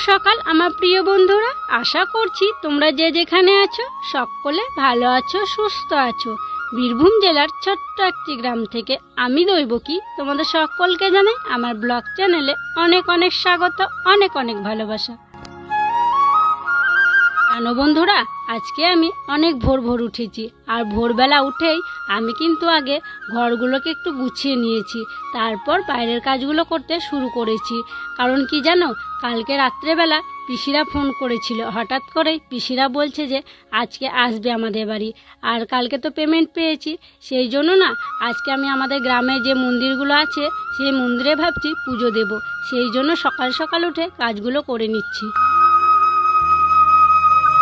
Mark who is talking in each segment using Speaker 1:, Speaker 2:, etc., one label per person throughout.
Speaker 1: সকাল আমার প্রিয় বন্ধুরা, আশা করছি তোমরা যে যেখানে আছো সকলে ভালো আছো, সুস্থ আছো। বীরভূম জেলার ছোট্ট একটি গ্রাম থেকে আমি দৈবকী তোমাদের সকলকে জানাই আমার ব্লগ চ্যানেলে অনেক অনেক স্বাগত, অনেক অনেক ভালোবাসা। জানো বন্ধুরা, আজকে আমি অনেক ভোর ভোর উঠেছি। আর ভোরবেলা উঠেই আমি কিন্তু আগে ঘরগুলোকে একটু গুছিয়ে নিয়েছি, তারপর বাইরের কাজগুলো করতে শুরু করেছি। কারণ কি জানো, কালকে রাত্রেবেলা পিসিরা ফোন করেছিল। হঠাৎ করেই পিসিরা বলছে যে আজকে আসবে আমাদের বাড়ি। আর কালকে তো পেমেন্ট পেয়েছি, সেই জন্য না আজকে আমি আমাদের গ্রামে যে মন্দিরগুলো আছে সেই মন্দিরে ভাবছি পুজো দেব। সেই জন্য সকাল সকাল উঠে কাজগুলো করে নিচ্ছি।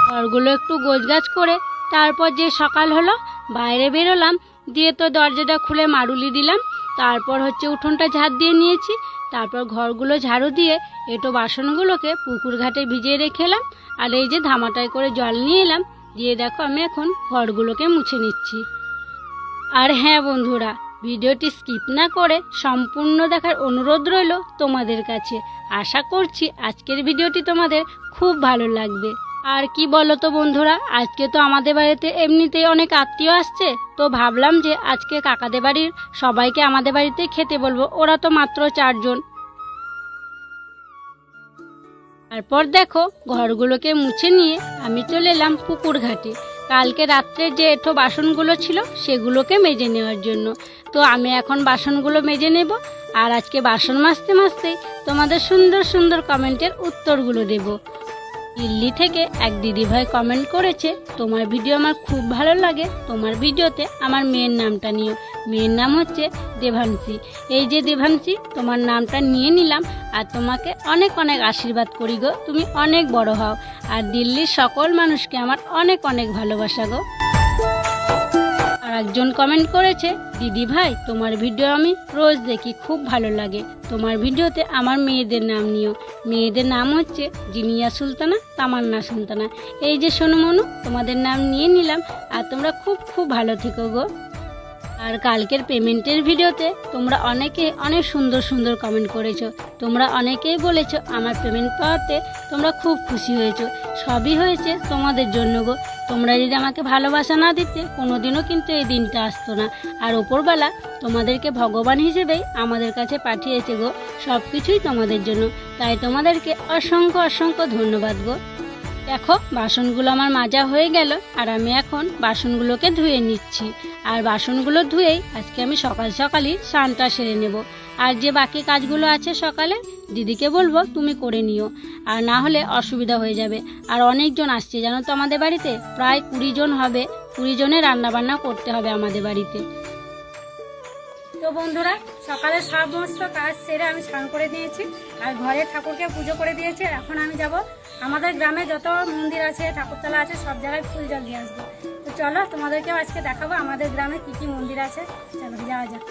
Speaker 1: ঘরগুলো একটু গোছগাছ করে তারপর যে সকাল হলো বাইরে বেরোলাম, দিয়ে তো দরজাটা খুলে মারুলি দিলাম। তারপর উঠোনটা ঝাড় দিয়ে নিয়েছি। তারপর ঘরগুলো ঝাড়ু দিয়ে এটো বাসনগুলোকে পুকুর ঘাটে ভিজিয়ে রেখে এলাম। আর এই যে ধামাটায় করে জল নিয়ে এলাম, দিয়ে দেখো আমি এখন ঘরগুলোকে মুছে নিচ্ছি। আর হ্যাঁ বন্ধুরা, ভিডিওটি স্কিপ না করে সম্পূর্ণ দেখার অনুরোধ রইল তোমাদের কাছে। আশা করছি আজকের ভিডিওটি তোমাদের খুব ভালো লাগবে। আর কি বলো তো বন্ধুরা, আজকে তো আমাদের বাড়িতে এমনিতেই অনেক আত্মীয় আসছে, তো ভাবলাম যে আজকে কাকাদের বাড়ির সবাইকে আমাদের বাড়িতে খেতে বলবো। ওরা তো মাত্র 4 জন। তারপর দেখো ঘরগুলোকে মুছে নিয়ে আমি চলে এলাম পুকুর ঘাটে। কালকে রাত্রে যে এঁঠো বাসনগুলো ছিল সেগুলোকে মেজে নেওয়ার জন্য। তো আমি এখন বাসনগুলো মেজে নেব। আর আজকে বাসন মাজতে মাজতেই তোমাদের সুন্দর সুন্দর কমেন্টের উত্তরগুলো দেব। দিল্লি থেকে এক দিদিভাই কমেন্ট করেছে, তোমার ভিডিও আমার খুব ভালো লাগে, তোমার ভিডিওতে আমার মেয়ের নামটা নিও। মেয়ের নাম হচ্ছে দেভাংশী। এই যে দেভাংশী, তোমার নামটা নিয়ে নিলাম। আর তোমাকে অনেক অনেক আশীর্বাদ করি গো, তুমি অনেক বড় হও। আর দিল্লির সকল মানুষকে আমার অনেক অনেক ভালোবাসা গো। আর একজন কমেন্ট করেছে, দিদি ভাই তোমার ভিডিও আমি রোজ দেখি, খুব ভালো লাগে, তোমার ভিডিওতে আমার মেয়েদের নাম নিও। মেয়েদের নাম হচ্ছে জিনিয়া সুলতানা, তামান্না সুলতানা। এই যে সোনু মনু, তোমাদের নাম নিয়ে নিলাম। আর তোমরা খুব খুব ভালো থেকো গো। আর কালকের পেমেন্টের ভিডিওতে তোমরা অনেকে অনেক সুন্দর সুন্দর কমেন্ট করেছো। তোমরা অনেকেই বলেছো আমার পেমেন্ট পাওয়াতে তোমরা খুব খুশি হয়েছো। সবই হয়েছে তোমাদের জন্য গো। তোমরা যদি আমাকে ভালোবাসা না দিতে কোনোদিনও কিন্তু এই দিনটা আসতো না। আর ওপরবেলা তোমাদেরকে ভগবান হিসেবেই আমাদের কাছে পাঠিয়েছে গো। সব কিছুই তোমাদের জন্য, তাই তোমাদেরকে অসংখ্য অসংখ্য ধন্যবাদ গো। দেখো বাসনগুলো আমার মাজা হয়ে গেল। আর আমি এখন বাসনগুলোকে ধুয়ে নিচ্ছি। আর বাসনগুলো ধুয়েই আজকে আমি সকাল সকালই স্নানটা সেরে নেব। আর যে বাকি কাজগুলো আছে সকালে দিদিকে বলবো তুমি করে নিও, আর না হলে অসুবিধা হয়ে যাবে। আর অনেকজন আসছে জানো তো আমাদের বাড়িতে, প্রায় 20 জন হবে। 20 জনের রান্নাবান্না করতে হবে আমাদের বাড়িতে। তো বন্ধুরা, সকালে সমস্ত কাজ সেরে আমি স্নান করে দিয়েছি। আর ঘরে ঠাকুরকে পুজো করে দিয়েছি। এখন আমি যাব আমাদের গ্রামে যত মন্দির আছে, ঠাকুরতলা আছে, সব জায়গায় ফুল জল দিয়ে আসবো। তো চলো তোমাদেরকেও আজকে দেখাবো আমাদের গ্রামে কি কি মন্দির আছে। চলো যাওয়া যাক।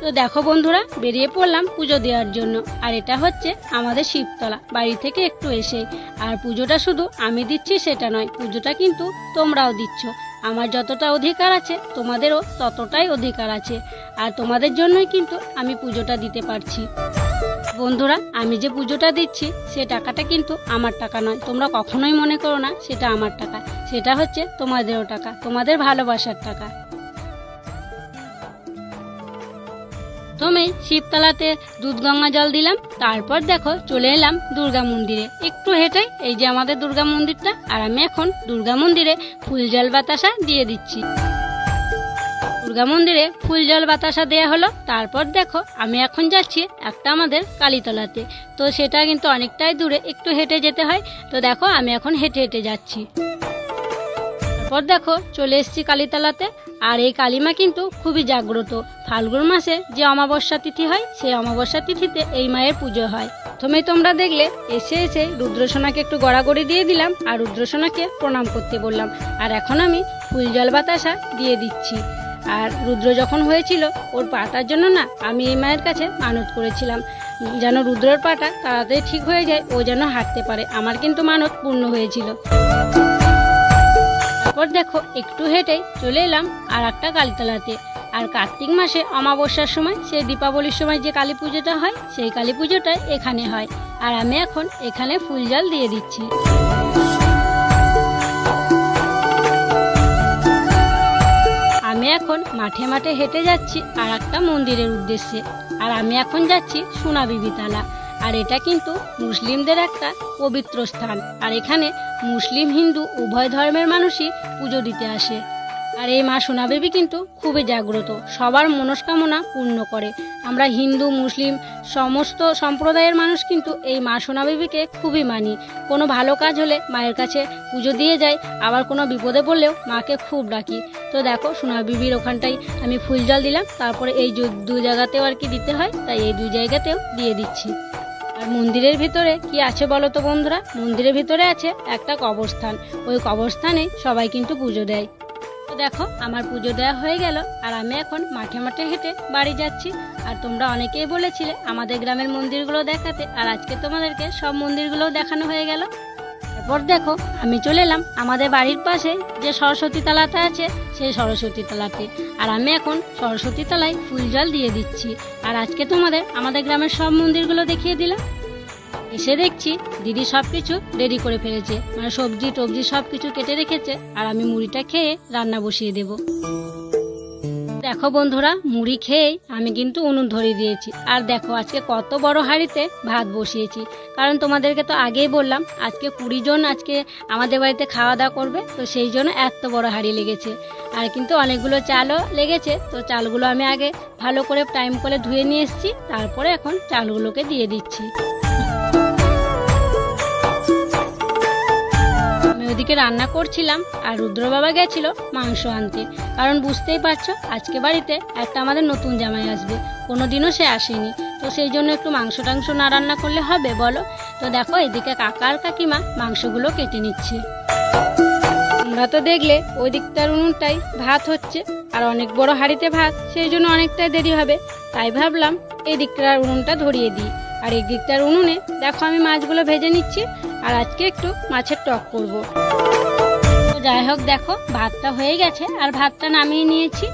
Speaker 1: তো দেখো বন্ধুরা, বেরিয়ে পড়লাম পুজো দেওয়ার জন্য। আর এটা হচ্ছে আমাদের শিবতলা, বাড়ি থেকে একটু এসে। আর পুজোটা শুধু আমি দিচ্ছি সেটা নয়, পুজোটা কিন্তু তোমরাও দিচ্ছ। আমার যতটা অধিকার আছে তোমাদেরও ততটাই অধিকার আছে। আর তোমাদের জন্যই কিন্তু আমি পুজোটা দিতে পারছি। বন্ধুরা, আমি যে পুজোটা দিচ্ছি সে টাকাটা কিন্তু আমার টাকা নয়, তোমরা কখনোই মনে করো না সেটা আমার টাকা। সেটা হচ্ছে তোমাদেরও টাকা, তোমাদের ভালোবাসার টাকা। প্রথমেই শিবতলাতে দুধ গঙ্গা জল দিলাম। তারপর দেখো চলে এলাম দুর্গা মন্দিরে। একটু হেঁটে এই যে আমাদের দুর্গা মন্দিরটা। আর আমি এখন দুর্গা মন্দিরে ফুল জল বাতাসা দিয়ে দিচ্ছি। দুর্গা মন্দিরে ফুল জল বাতাসা দেয়া হলো। তারপর দেখো আমি এখন যাচ্ছি একটা আমাদের কালীতলাতে। তো সেটা কিন্তু অনেকটাই দূরে, একটু হেঁটে যেতে হয়। তো দেখো আমি এখন হেঁটে হেঁটে যাচ্ছি। তারপর দেখো চলে এসেছি কালীতলাতে। আর এই কালীমা কিন্তু খুবই জাগ্রত। ফাল্গুন মাসে যে অমাবস্যা তিথি হয় সেই অমাবস্যা তিথিতে এই মায়ের পুজো হয়। প্রথমে তোমরা দেখলে এসে রুদ্রসোনাকে একটু গড়াগড়ি দিয়ে দিলাম। আর রুদ্রসোনাকে প্রণাম করতে বললাম। আর এখন আমি ফুল জল বাতাসা দিয়ে দিচ্ছি। আর রুদ্র যখন হয়েছিল ওর পাটার জন্য না আমি এই মায়ের কাছে মানত করেছিলাম, যেন রুদ্রর পাটা তাড়াতাড়ি ঠিক হয়ে যায়, ও যেন হাঁটতে পারে। আমার কিন্তু মানত পূর্ণ হয়েছিল। তারপর দেখো একটু হেঁটেই চলে এলাম আর একটা কালীতলাতে। আর কার্তিক মাসে অমাবস্যার সময়, সেই দীপাবলির সময় যে কালী পুজোটা হয় সেই কালী পুজোটা এখানে হয়। আর আমি এখন এখানে ফুল জল দিয়ে দিচ্ছি। আমি এখন মাঠে মাঠে হেঁটে যাচ্ছি আর একটা মন্দিরের উদ্দেশ্যে। আর আমি এখন যাচ্ছি সোনা বিবি তালা। আর এটা কিন্তু মুসলিমদের একটা পবিত্র স্থান। আর এখানে মুসলিম হিন্দু উভয় ধর্মের মানুষই পুজো দিতে আসে। আর এই মা সোনা বিবি কিন্তু খুবই জাগ্রত, সবার মনস্কামনা পূর্ণ করে। আমরা হিন্দু মুসলিম সমস্ত সম্প্রদায়ের মানুষ কিন্তু এই মা সোনা বিবিকে খুবই মানি। কোনো ভালো কাজ হলে মায়ের কাছে পুজো দিয়ে যাই, আবার কোনো বিপদে পড়লেও মাকে খুব ডাকি। তো দেখো সোনা বিবির ওখানটাই আমি ফুল জল দিলাম, তারপরে এই দু জায়গাতেও আর কি দিতে হয়, তাই এই দুই জায়গাতেও দিয়ে দিচ্ছি। আর মন্দিরের ভিতরে কি আছে বলো তো বন্ধুরা? মন্দিরের ভিতরে আছে একটা কবরস্থান। ওই কবরস্থানে সবাই কিন্তু পুজো দেয়। তো দেখো আমার পুজো দেওয়া হয়ে গেল আর আমি এখন মাঠে মাঠে হেঁটে বাড়ি যাচ্ছি। আর তোমরা অনেকেই বলেছিলে আমাদের গ্রামের মন্দিরগুলো দেখাতে, আর আজকে তোমাদেরকে সব মন্দিরগুলোও দেখানো হয়ে গেল। তারপর দেখো আমি চলে এলাম আমাদের বাড়ির পাশে যে সরস্বতী তলাটা আছে সেই সরস্বতী তলাতে। আর আমি এখন সরস্বতী তলায় ফুল জল দিয়ে দিচ্ছি। আর আজকে তোমাদের আমাদের গ্রামের সব মন্দিরগুলো দেখিয়ে দিলাম। এসে দেখছি দিদি সব কিছু রেডি করে ফেলেছে, মানে সবজি টবজি সব কিছু কেটে রেখেছে। আর আমি মুড়িটা খেয়ে রান্না বসিয়ে দেব। দেখো বন্ধুরা, মুড়ি খেয়েই আমি কিন্তু উনুন ধরিয়ে দিয়েছি। আর দেখো আজকে কত বড় হাঁড়িতে ভাত বসিয়েছি, কারণ তোমাদেরকে তো আগেই বললাম আজকে 20 জন আজকে আমাদের বাড়িতে খাওয়া দাওয়া করবে, তো সেই জন্য এত বড় হাঁড়ি লেগেছে। আর কিন্তু অনেকগুলো চালও লেগেছে। তো চালগুলো আমি আগে ভালো করে টাইম করে ধুয়ে নিয়ে এসেছি, তারপরে এখন চালগুলোকে দিয়ে দিচ্ছি। ওদিকে রান্না করছিলাম আর রুদ্র বাবা গেছিল মাংস আনতে, কারণ বুঝতেই পারছো আজকে বাড়িতে একটা আমাদের নতুন জামাই আসবে, কোনোদিনও সে আসেনি। তো সেই জন্য একটু মাংস টাংস না রান্না করলে হবে বলো? তো দেখো এদিকে কাকা আর কাকিমা মাংসগুলো কেটে নিচ্ছে। তোমরা তো দেখলে ওই দিকটার উনুনটাই ভাত হচ্ছে, আর অনেক বড় হাঁড়িতে ভাত, সেই জন্য অনেকটাই দেরি হবে। তাই ভাবলাম এই দিকটার উনুনটা ধরিয়ে দিই। আর এই দিকটার উনুনে দেখো আমি মাছগুলো ভেজে নিচ্ছি। আর আজকে একটু মাছের টক করব। তো যাই হোক দেখো ভাতটা হয়ে গেছে আর ভাতটা নামিয়ে নিয়েছি।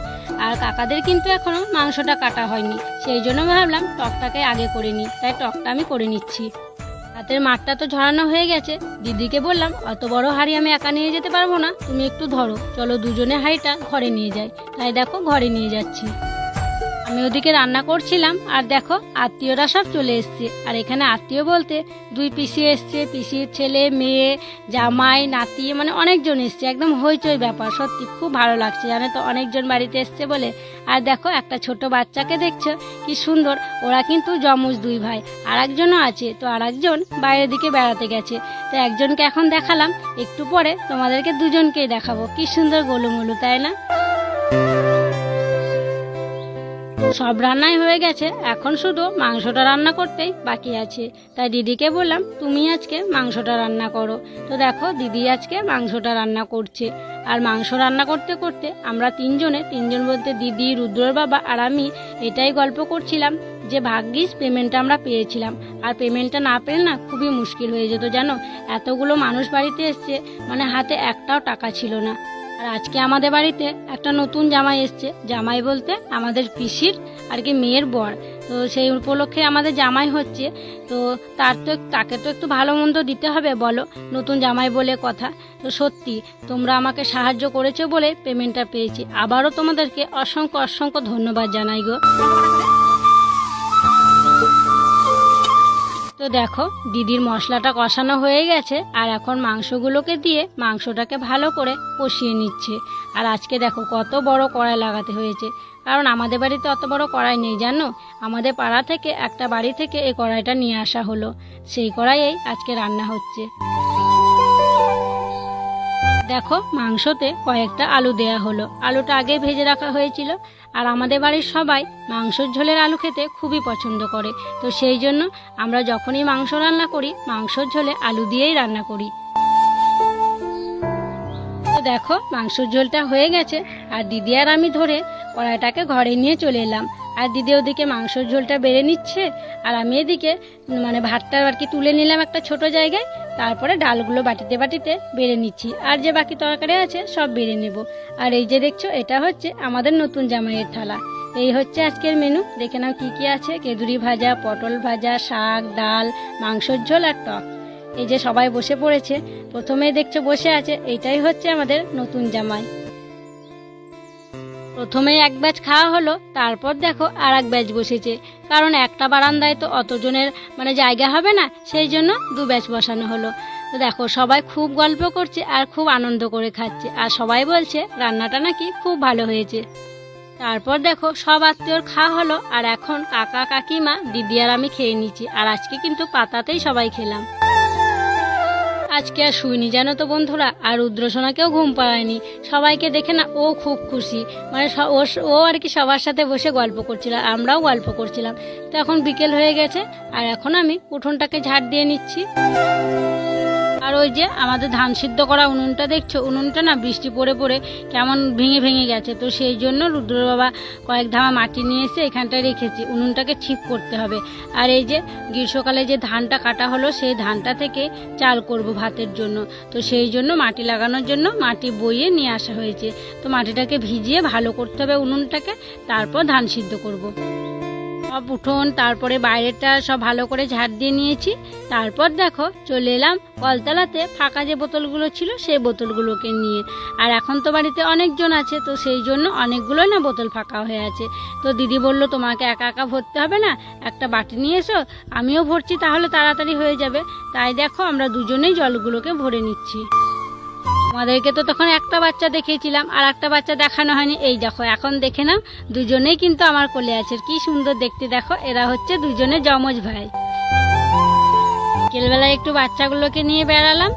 Speaker 1: আর কাকাদের কিন্তু এখনো মাংসটা কাটা হয়নি, সেই জন্য ভাবলাম টকটাকে আগে করে নিই, তাই টকটা আমি করে নিচ্ছি। ভাতের মাঠটা তো ঝরানো হয়ে গেছে। দিদিকে বললাম অত বড় হাঁড়ি আমি একা নিয়ে যেতে পারবো না, তুমি একটু ধরো, চলো দুজনে হাঁড়িটা ঘরে নিয়ে যাই। তাই দেখো ঘরে নিয়ে যাচ্ছি। আমি ওদিকে রান্না করছিলাম আর দেখো আত্মীয়রা সব চলে এসছে। আর এখানে আত্মীয় বলতে 2 পিসি এসছে, পিসির ছেলে মেয়ে জামাই নাতি, মানে অনেকজন এসছে, একদম হইচই ব্যাপার। সত্যি খুব ভালো লাগছে জানো তো, অনেকজন বাড়িতে এসছে বলে। আর দেখো একটা ছোট বাচ্চাকে দেখছো কি সুন্দর, ওরা কিন্তু যমজ 2 ভাই। আর একজনও আছে, তো আর একজন বাইরের দিকে বেড়াতে গেছে। তো একজনকে এখন দেখালাম, একটু পরে তোমাদেরকে দুজনকেই দেখাবো। কি সুন্দর গোলুমোলু, তাই না? সব রান্নাই হয়ে গেছে, এখন শুধু মাংসটা রান্না করতেই বাকি আছে। তাই দিদিকে বললাম তুমি আজকে মাংসটা রান্না করো। তো দেখো দিদি আজকে মাংসটা রান্না করছে। আর মাংস রান্না করতে করতে আমরা তিনজন বলতে দিদি, রুদ্রর বাবা আর আমি এটাই গল্প করছিলাম যে ভাগ্যিস পেমেন্টটা আমরা পেয়েছিলাম। আর পেমেন্টটা না পেলে না খুবই মুশকিল হয়ে যেত জানো, এতগুলো মানুষ বাড়িতে এসছে, মানে হাতে একটাও টাকা ছিল না। আর আজকে আমাদের বাড়িতে একটা নতুন জামাই এসছে, জামাই বলতে আমাদের পিসির আর কি মেয়ের বর। তো সেই উপলক্ষে আমাদের জামাই হচ্ছে, তো তাকে তো একটু ভালো মন্দ দিতে হবে বলো, নতুন জামাই বলে কথা। তো সত্যি তোমরা আমাকে সাহায্য করেছো বলে পেমেন্টটা পেয়েছি। আবারও তোমাদেরকে অসংখ্য অসংখ্য ধন্যবাদ জানাই গো। তো দেখো দিদির মশলাটা কষানো হয়ে গেছে, আর এখন মাংসগুলোকে দিয়ে মাংসটাকে ভালো করে কষিয়ে নিচ্ছে। আর আজকে দেখো কত বড় কড়াই লাগাতে হয়েছে, কারণ আমাদের বাড়িতে অত বড় কড়াই নেই জানো। আমাদের পাড়া থেকে একটা বাড়ি থেকে এই কড়াইটা নিয়ে আসা হলো, সেই কড়াইয়েই আজকে রান্না হচ্ছে। দেখো মাংসতে কয়েকটা আলু দেয়া হলো, আলুটা আগে ভেজে রাখা হয়েছিল। আর আমাদের বাড়ির সবাই মাংসের ঝোলের আলু খেতে খুবই পছন্দ করে, তো সেই জন্য আমরা যখনই মাংস রান্না করি মাংসের ঝোলে আলু দিয়েই রান্না করি। তো দেখো মাংসের ঝোলটা হয়ে গেছে, আর দিদি আর আমি ধরে কড়াইটাকে ঘরে নিয়ে চলে এলাম। আর দিদি ওদিকে মাংসের ঝোলটা বেড়ে নিচ্ছে, আর আমি এদিকে মানে ভাতটা আর কি তুলে নিলাম একটা ছোট জায়গায়। তারপরে ডালগুলো বাটিতে বাটিতে বেড়ে নিচ্ছি, আর যে বাকি তরকারি আছে সব বেড়ে নেব। আর এই যে দেখছো এটা হচ্ছে আমাদের নতুন জামাইয়ের থালা। এই হচ্ছে আজকের মেনু। দেখে নাও কি কি আছে। কেঁদুরি ভাজা, পটল ভাজা, শাক, ডাল, মাংসের ঝোল আর টক। এই যে সবাই বসে পড়েছে, প্রথমেই দেখছো বসে আছে, এইটাই হচ্ছে আমাদের নতুন জামাই। প্রথমেই এক ব্যাচ খাওয়া হলো, তারপর দেখো আর এক ব্যাচ বসেছে, কারণ একটা বারান্দায় তো অতজনের জায়গা হবে না, সেই জন্য দু ব্যাচ বসানো হলো। তো দেখো সবাই খুব গল্প করছে আর খুব আনন্দ করে খাচ্ছে, আর সবাই বলছে রান্নাটা নাকি খুব ভালো হয়েছে। তারপর দেখো সব আত্মীয়র খাওয়া হলো, আর এখন কাকা, কাকিমা, দিদি আর আমি খেয়ে নিচ্ছি। আর আজকে কিন্তু পাতাতেই সবাই খেলাম। আজকে আর শুইনি জানো তো বন্ধুরা, আর রুদ্রসোনাকেও ঘুম পাড়ায়নি। সবাইকে দেখে না ও খুব খুশি, ও আর কি সবার সাথে বসে গল্প করছিল, আমরাও গল্প করছিলাম। তো এখন বিকেল হয়ে গেছে, আর এখন আমি উঠোনটাকে ঝাড় দিয়ে নিচ্ছি। আর ওই যে আমাদের ধান সিদ্ধ করা উনুনটা দেখছো, উনুনটা না বৃষ্টি পড়ে পড়ে কেমন ভেঙে ভেঙে গেছে। তো সেই জন্য রুদ্র বাবা কয়েক ধামা মাটি নিয়ে এসে এখানটায় রেখেছি, উনুনটাকে ঠিক করতে হবে। আর এই যে গ্রীষ্মকালে যে ধানটা কাটা হলো, সেই ধানটা থেকে চাল করব ভাতের জন্য। তো সেই জন্য মাটি লাগানোর জন্য মাটি বইয়ে নিয়ে আসা হয়েছে। তো মাটিটাকে ভিজিয়ে ভালো করতে হবে উনুনটাকে, তারপর ধান সিদ্ধ করব। সব উঠোন তারপরে বাইরেটা সব ভালো করে ঝাড় দিয়ে নিয়েছি। তারপর দেখো চলে এলাম কলতলাতে, ফাঁকা যে বোতলগুলো ছিল সেই বোতলগুলোকে নিয়ে। আর এখন তো বাড়িতে অনেকজন আছে, তো সেই জন্য অনেকগুলোই না বোতল ফাঁকা হয়ে আছে। তো দিদি বলল তোমাকে একা একা ভরতে হবে না, একটা বাটি নিয়ে এসো, আমিও ভরছি, তাহলে তাড়াতাড়ি হয়ে যাবে। তাই দেখো আমরা দুজনেই জলগুলোকে ভরে নিচ্ছি। আমাদেরকে তো তখন একটা বাচ্চা দেখিয়েছিলাম, আর একটা বাচ্চা দেখানো হয়নি। এই দেখো এখন দেখে নাও, দুজনেই কিন্তু আমার কোলে আছে, কি সুন্দর দেখতে। দেখো এরা হচ্ছে দুজনে যমজ ভাই। বিকেলবেলায় একটু বাচ্চাগুলোকে নিয়ে বেড়ালাম,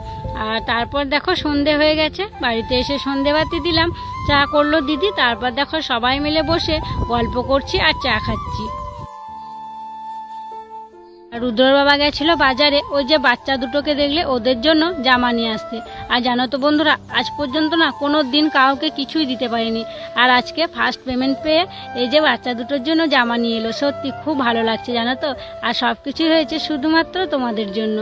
Speaker 1: আর তারপর দেখো সন্ধে হয়ে গেছে, বাড়িতে এসে সন্ধেবাতি দিলাম, চা করলো দিদি। তারপর দেখো সবাই মিলে বসে গল্প করছি আর চা খাচ্ছি। রুদ্রর বাবা গেছিল বাজারে, ওই যে বাচ্চা দুটোকে দেখলে ওদের জন্য জামা নিয়ে আসতে। আর জানো তো বন্ধুরা, আজ পর্যন্ত না কোনো দিন কাউকে কিছুই দিতে পারিনি, আর আজকে ফার্স্ট পেমেন্ট পেয়ে এই যে বাচ্চা দুটোর জন্য জামা নিয়ে এলো। সত্যি খুব ভালো লাগছে জানো তো, আর সব কিছুই হয়েছে শুধুমাত্র তোমাদের জন্য।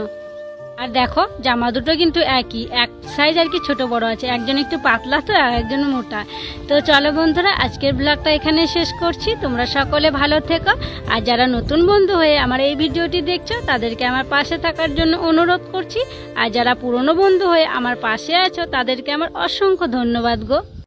Speaker 1: আর দেখো জামা দুটো কিন্তু একই, এক সাইজ আর কি ছোট বড় আছে, একজন একটু পাতলা তো আর একজন মোটা। তো চলো বন্ধুরা, আজকের ব্লগটা এখানে শেষ করছি। তোমরা সকলে ভালো থেকো, আর যারা নতুন বন্ধু হয়ে আমার এই ভিডিওটি দেখছো তাদেরকে আমার পাশে থাকার জন্য অনুরোধ করছি, আর যারা পুরনো বন্ধু হয়ে আমার পাশে আছো তাদেরকে আমার অসংখ্য ধন্যবাদ গো।